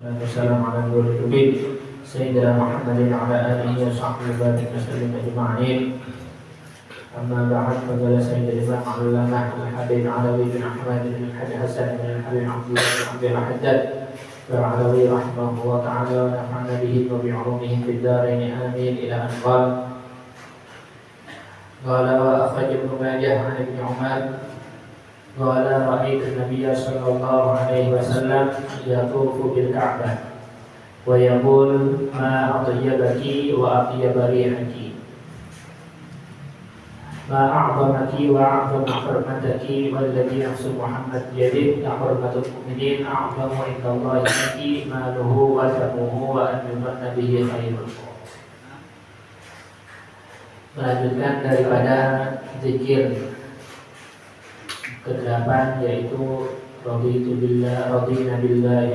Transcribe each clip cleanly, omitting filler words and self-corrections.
والسلام على نور النبي سيدنا محمد وعلى آله وصحبه وسلم أجمعين. أما بعد فقال سيد الإمام العلامة الحبيب علوي بن أحمد بن الحاج حسن بن الحبيب عبد الله بن عبد الحداد العلوي رحمه الله تعالى ونفعنا به وبعلومه في الدارين آمين إلى أن قال وأخرج ابن ماجه عن ابن عمر قال رأيت النبي صلى الله عليه وسلم يطوف بالكعبة ويقول ما أطيبك وأطيب ريحك ما أعظمك وأعظم حرمتك والذي نفس محمد بيده لحرمة المؤمنين أعظم عند الله منك ماله ودمه وأن يظن به خير. Melanjutkan daripada zikir ke-8 yaitu raditu billahi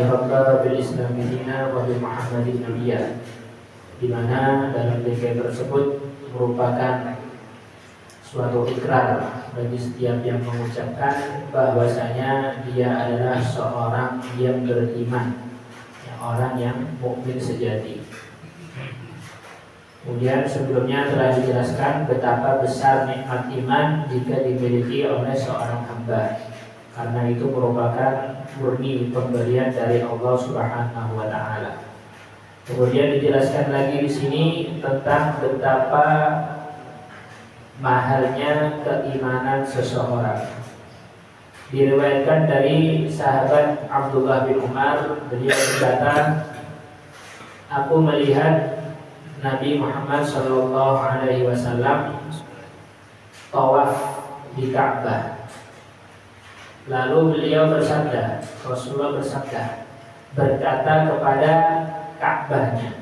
rabba bil Islam dinna wa bi Muhammadin nabiyya, di mana dalam zikir tersebut merupakan suatu ikrar bagi setiap yang mengucapkan bahwasanya dia adalah seorang yang beriman, orang yang mukmin sejati. Kemudian sebelumnya telah dijelaskan betapa besar nikmat iman jika dimiliki oleh seorang hamba, karena itu merupakan murni pemberian dari Allah Subhanahu wa taala. Kemudian dijelaskan lagi di sini tentang betapa mahalnya keimanan seseorang. Diriwayatkan dari sahabat Abdullah bin Umar, beliau berkata, aku melihat Nabi Muhammad Sallallahu Alaihi Wasallam tawaf di Ka'bah. Lalu beliau bersabda, Rasulullah bersabda, berkata kepada Ka'bahnya,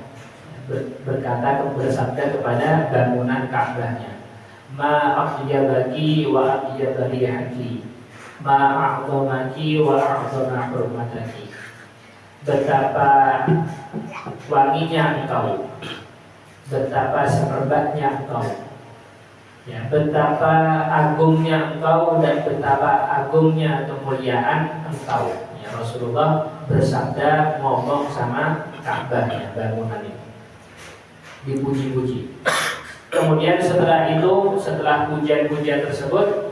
bersabda kepada bangunan Ka'bahnya, ma aqyabaki wa aqyabari'aki, ma a'zamaki wa a'zama hurmataki. Betapa wanginya engkau, betapa semerbaknya engkau, ya, betapa agungnya engkau dan betapa agungnya kemuliaan engkau. Ya, Rasulullah bersabda ngomong sama Ka'bah, ya, bangunan itu dipuji-puji. Kemudian setelah itu, setelah pujian-pujian tersebut,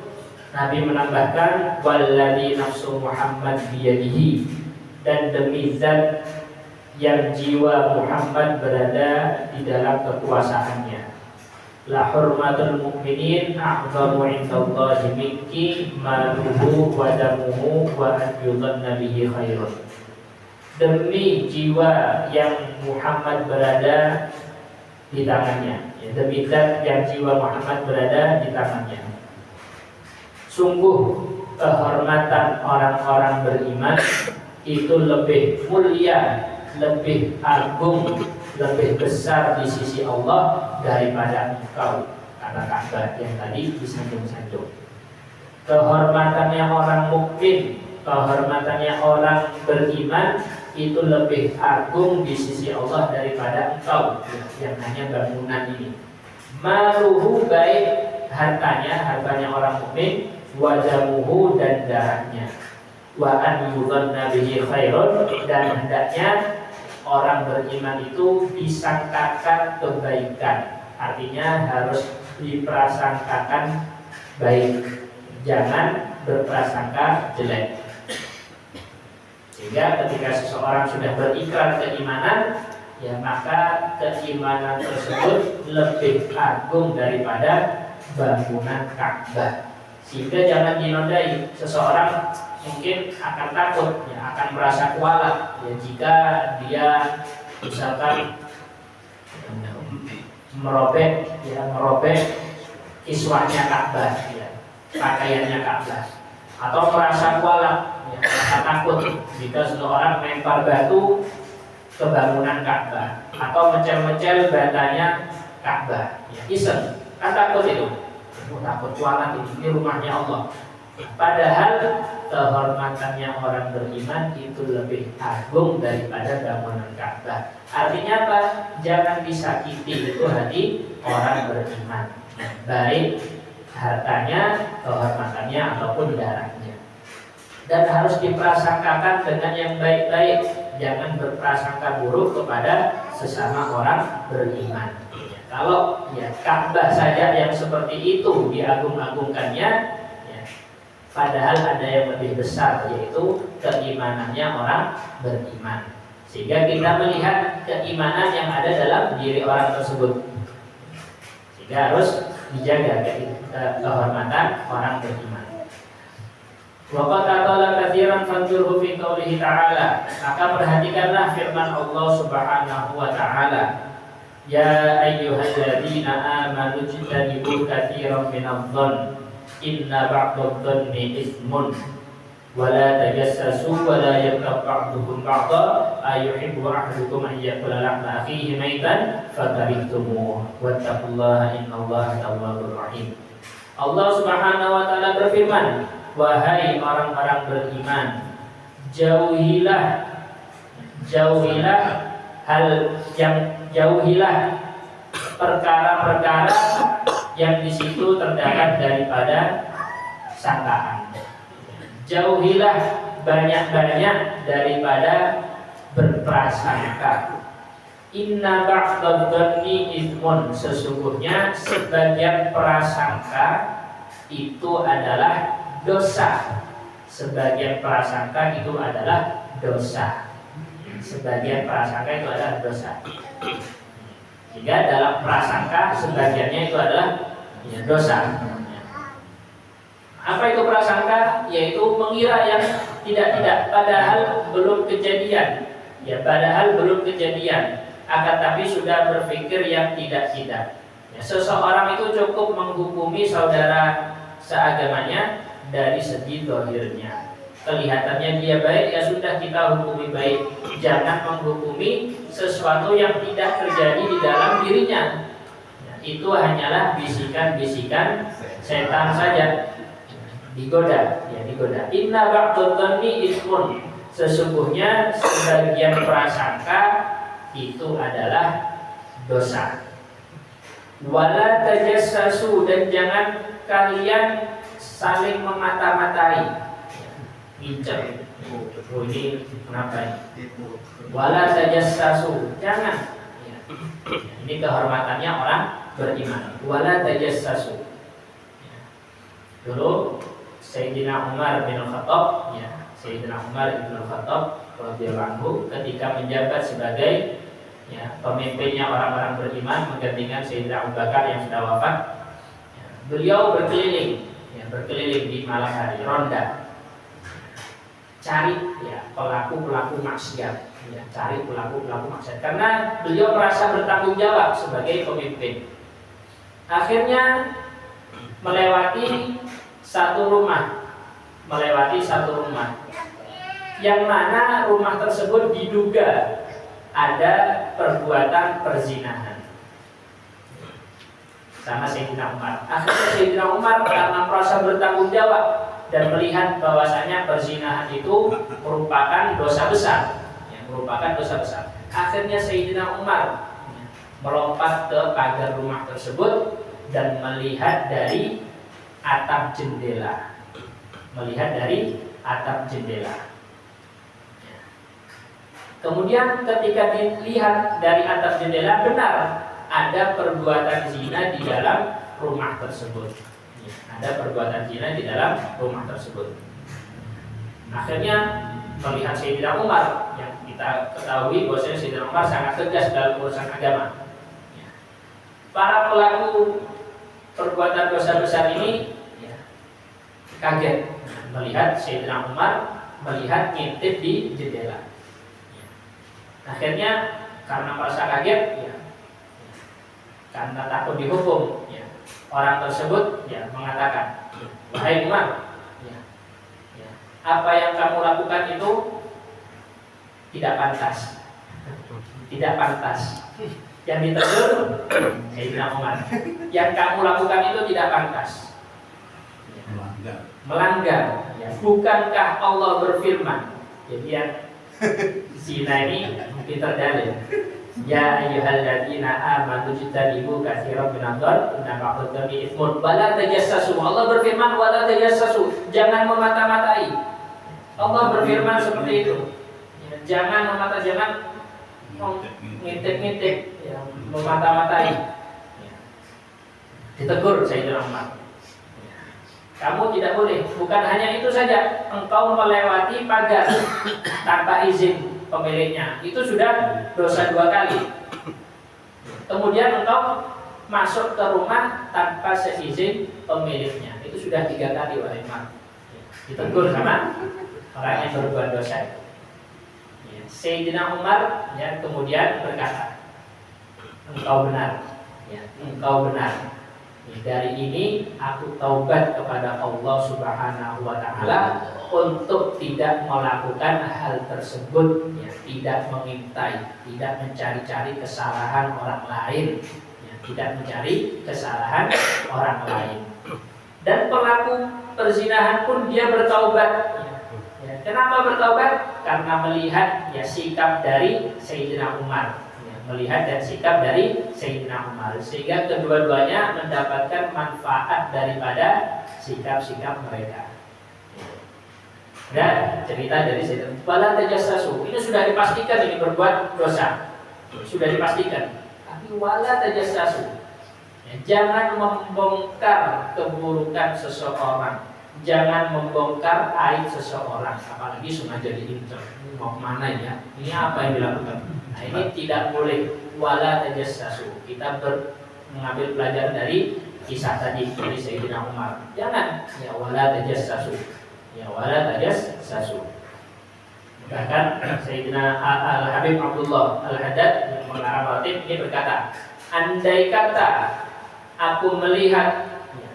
Nabi menambahkan walladzi nafsu Muhammad biyadihi, dan demi zat yang jiwa Muhammad berada di dalam kekuasaannya, la hurmatul mu'minin a'zamu 'indallahi minki maluhu wa damuhu wa an yudhanna bihi khairun. Demi jiwa yang Muhammad berada di tangannya, ya, demi zat yang jiwa Muhammad berada di tangannya, sungguh kehormatan orang-orang beriman itu lebih mulia, lebih agung, lebih besar di sisi Allah daripada engkau, kata Ka'bah yang tadi disanjung-sanjung. Kehormatannya orang mukmin, kehormatannya orang beriman itu lebih agung di sisi Allah daripada engkau, yang hanya bangunan ini. Maluhu, baik hartanya orang mukmin, wadamuhu, dan darahnya, wa an yudhanna bihi khairun, dan hendaknya orang beriman itu disangkakan kebaikan, artinya harus diprasangkakan baik, jangan berprasangka jelek. Sehingga ketika seseorang sudah berikrar keimanan, ya, maka keimanan tersebut lebih agung daripada bangunan Ka'bah. Sehingga jangan dinodai. Seseorang mungkin akan takut, ya, akan merasa kualat, ya, jika dia misalkan merobek kiswahnya Ka'bah, ya, pakaiannya Ka'bah, atau merasa kualat, ya, merasa takut jika seseorang melempar batu ke bangunan Ka'bah atau mecel-mecel batanya Ka'bah, ya, iseng, kan takut itu, takut kualat ini rumahnya Allah. Padahal kehormatannya orang beriman itu lebih agung daripada bangunan Ka'bah. Artinya apa? Jangan disakiti itu hati orang beriman, baik hartanya, kehormatannya, ataupun darahnya. dan harus diprasangkakan dengan yang baik-baik. Jangan berprasangka buruk kepada sesama orang beriman. Kalau Ka'bah saja yang seperti itu diagung-agungkannya, padahal ada yang lebih besar, yaitu keimanannya orang beriman. Sehingga kita melihat keimanan yang ada dalam diri orang tersebut. Sehingga harus dijaga kehormatan orang beriman. Wa qad atala katsiran fanzurhu fi qoulihi ta'ala. Maka perhatikanlah firman Allah Subhanahu wa ta'ala. Ya ayyuhalladzina amanu ijtanibu katsiran minadh-dhann inna ba'dadh-dhanni itsmun wa la tajassasu wa la yaghtab ba'dukum ba'dha ayuhibbu ahadukum an ya'kula lahma akhihi maitan fakarihtumuh wattaqullaha innallaha tawwabur rahim. Allah Subhanahu wa ta'ala berfirman, wahai orang-orang beriman, jauhilah perkara-perkara yang di situ terdapat daripada sangkaan. Jauhilah banyak-banyak daripada berprasangka. Inna ba'dadh-dhanni itsmun, sesungguhnya sebagian prasangka itu adalah dosa. Sebagian prasangka itu adalah dosa. Sebagian prasangka itu adalah dosa. Jika dalam prasangka sebagiannya itu adalah dosa. Apa itu prasangka? Yaitu mengira yang tidak-tidak, padahal belum kejadian. Padahal belum kejadian, akan tapi sudah berpikir yang tidak-tidak. Seseorang itu cukup menghukumi saudara seagamanya dari segi zahirnya. Kelihatannya dia baik, ya sudah kita hukumi baik. Jangan menghukumi sesuatu yang tidak terjadi di dalam dirinya. Itu hanyalah bisikan-bisikan setan saja. Digoda. Inna ba'dadh-dhanni itsmun, sesungguhnya sebagian prasangka itu adalah dosa. Wala tajassasu, dan jangan kalian saling memata-matai. Ngincer. Ini kenapa ini? Wala tajassasu, jangan. Ini kehormatannya orang beriman. Wala tajassasu. Dulu Sayyidina Umar bin Khattab, Sayyidina Umar bin Khattab radhiyallahu anhu ketika menjabat sebagai pemimpinnya orang-orang beriman menggantikan Sayyidina Abu Bakar yang sudah wafat, beliau berkeliling di malam hari, ronda, cari pelaku-pelaku maksiat, cari pelaku-pelaku maksiat, karena beliau merasa bertanggung jawab sebagai pemimpin. Akhirnya melewati satu rumah, yang mana rumah tersebut diduga ada perbuatan perzinahan sama Sayyidina Umar. Akhirnya Sayyidina Umar karena merasa bertanggung jawab dan melihat bahwasanya perzinahan itu merupakan dosa besar, akhirnya Sayyidina Umar melompat ke pagar rumah tersebut dan melihat dari atap jendela. Kemudian ketika dilihat dari atap jendela, benar ada perbuatan zina di dalam rumah tersebut. Akhirnya melihat Sayyidina Umar, yang kita ketahui bahwasanya Sayyidina Umar sangat tegas dalam urusan agama. Para pelaku perbuatan dosa besar ini kaget melihat Sayyidina Umar ngintip di jendela. Akhirnya karena merasa kaget, karena takut dihukum, orang tersebut mengatakan, wahai Umar, apa yang kamu lakukan itu tidak pantas. Yang ditegur Sayyidina Umar, yang kamu lakukan itu tidak pantas, melanggar. Bukankah Allah berfirman? Jadi yang zina ini pintar dalil. Ya ayyuhalladzina amanu ijtanibu katsiran minadh-dhanni inna ba'dadh-dhanni itsmun wa la tajassasu. Allah berfirman wa la tajassasu, jangan memata-matai. Allah berfirman seperti itu. Ya, jangan ngintip-ngintip, ya, memata-matai. Ya. Ditegur Sayyidina Umar. Ya. Kamu tidak boleh. Bukan hanya itu saja, engkau melewati pagar tanpa izin pemiliknya. Itu sudah dosa 2 kali. Kemudian engkau masuk ke rumah tanpa seizin pemiliknya. Itu sudah 3 kali wahai Umar. Ditegur sama orang yang berbuat dosa itu. Ya. Sayyidina Umar ya, kemudian berkata, engkau benar. Ya, engkau benar. Ya, dari ini aku taubat kepada Allah Subhanahu wa Ta'ala untuk tidak melakukan hal tersebut, ya, tidak mengintai, tidak mencari-cari kesalahan orang lain, ya, tidak mencari kesalahan orang lain. Dan pelaku perzinahan pun dia bertaubat. Ya, kenapa bertaubat? Karena melihat ya sikap dari Sayyidina Umar. Melihat dan sikap dari Sayyidina Umar, sehingga kedua-duanya mendapatkan manfaat daripada sikap-sikap mereka. Dan cerita dari Sayyidina Wala tajassasu, ini sudah dipastikan ini berbuat dosa, sudah dipastikan. Tapi wala tajassasu, ya, jangan membongkar keburukan seseorang, jangan membongkar aib seseorang, apalagi sengaja diincar. Mau kemana ya? Ini apa yang dilakukan? Nah, ini tidak boleh. Wala tajassasu. Kita mengambil pelajaran dari kisah tadi dari Sayyidina Umar. Jangan ya wala tajassasu. Ya wala tajassasu. Bahkan Sayyidina Al-Habib Abdullah Al-Haddad yang mengarang Ratib ini berkata, andai kata aku melihat ya,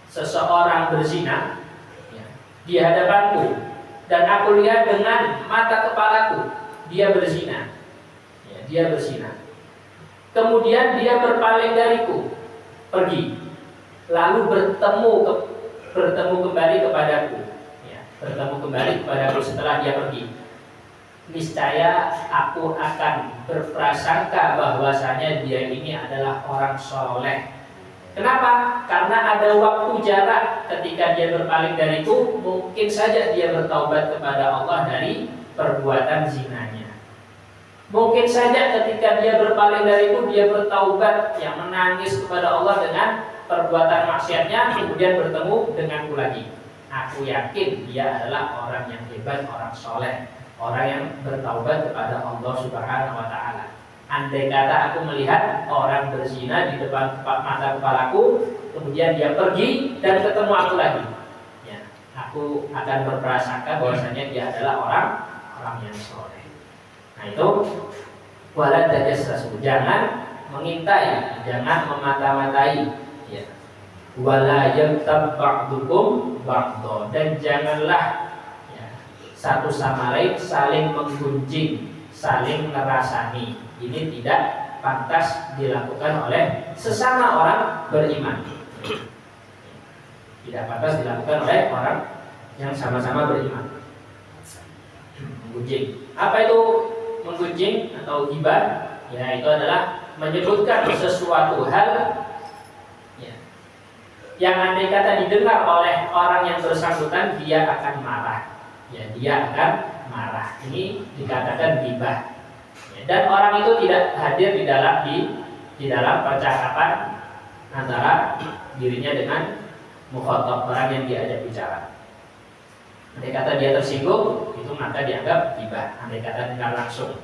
seseorang berzina ya, di hadapanku, dan aku lihat dengan mata kepalaku dia berzina. Ya, dia berzina. Kemudian dia berpaling dariku, pergi. Lalu bertemu kembali kepadaku. Ya, bertemu kembali kepadaku setelah dia pergi. Niscaya aku akan berprasangka bahwasanya dia ini adalah orang soleh. Kenapa? Karena ada waktu jarak ketika dia berpaling dariku, mungkin saja dia bertaubat kepada Allah dari perbuatan zinanya. Mungkin saja ketika dia berpaling dariku, dia bertaubat, yang menangis kepada Allah dengan perbuatan maksiatnya, kemudian bertemu denganku lagi. Aku yakin dia adalah orang yang hebat, orang soleh, orang yang bertaubat kepada Allah Subhanahu wa Ta'ala. Andai kata aku melihat orang berzina di depan mata kepalaku, kemudian dia pergi dan ketemu aku lagi, ya, aku akan berprasangka bahwasanya dia adalah orang yang soleh. Nah itu wala tajassasu, jangan mengintai, jangan memata-matai, ya. Wala yaghtab ba'dukum ba'dha, dan janganlah ya, satu sama lain saling menggunjing, saling ngerasani. Ini tidak pantas dilakukan oleh sesama orang beriman. Tidak pantas dilakukan oleh orang yang sama-sama beriman. Menggunjing. Apa itu menggunjing atau ghibah? Ya, itu adalah menyebutkan sesuatu hal ya, yang andai kata didengar oleh orang yang bersangkutan, dia akan marah. Ya, dia akan marah. Ini dikatakan ghibah. Dan orang itu tidak hadir di dalam percakapan antara dirinya dengan mukhatab, orang yang diajak bicara. Andai kata dia tersinggung, itu maka dianggap ghibah. Andai kata dengar langsung.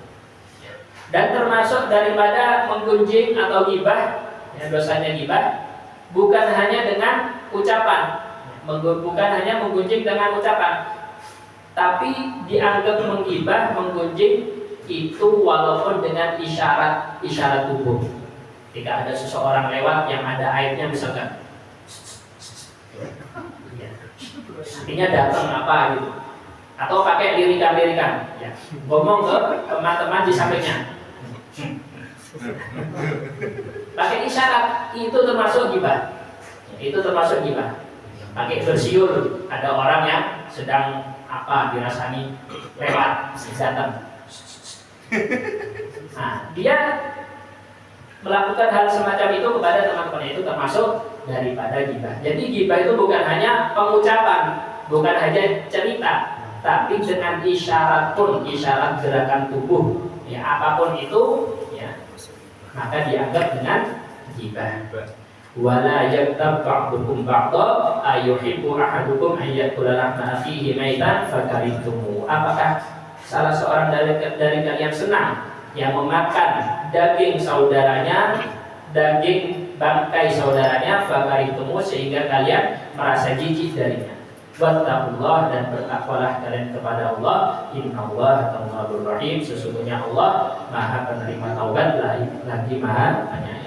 Dan termasuk daripada menggunjing atau ghibah, ya, dosanya ghibah, bukan hanya dengan ucapan, bukan hanya menggunjing dengan ucapan, tapi dianggap menggibah, menggunjing itu walaupun dengan isyarat tubuh. Jika ada seseorang lewat yang ada aibnya misalkan, artinya datang apa gitu, atau pakai lirikan-lirikan, ya, ngomong ke teman-teman di sampingnya, pakai isyarat, itu termasuk ghibah. Itu termasuk ghibah. Pakai bersiul, ada orang yang sedang apa dirasani lewat datang. Nah, dia melakukan hal semacam itu kepada teman-temannya, itu termasuk daripada ghibah. Jadi ghibah itu bukan hanya pengucapan, bukan hanya cerita, tapi dengan isyarat pun, isyarat gerakan tubuh, ya apapun itu, ya maka dianggap dengan ghibah. Wala yaktab ba'dukum ba'da ayuhibbu ahadukum an yakula lahma akhihi maitan fakarihtumu. Apakah salah seorang dari kalian senang yang memakan daging saudaranya, daging bangkai saudaranya, fakarihtumu, sehingga kalian merasa jijik darinya. Wattaqullah, dan bertakwalah kalian kepada Allah. Innallaha tawwabur rahim, sesungguhnya Allah Maha penerima taubat lagi Maha penyayang.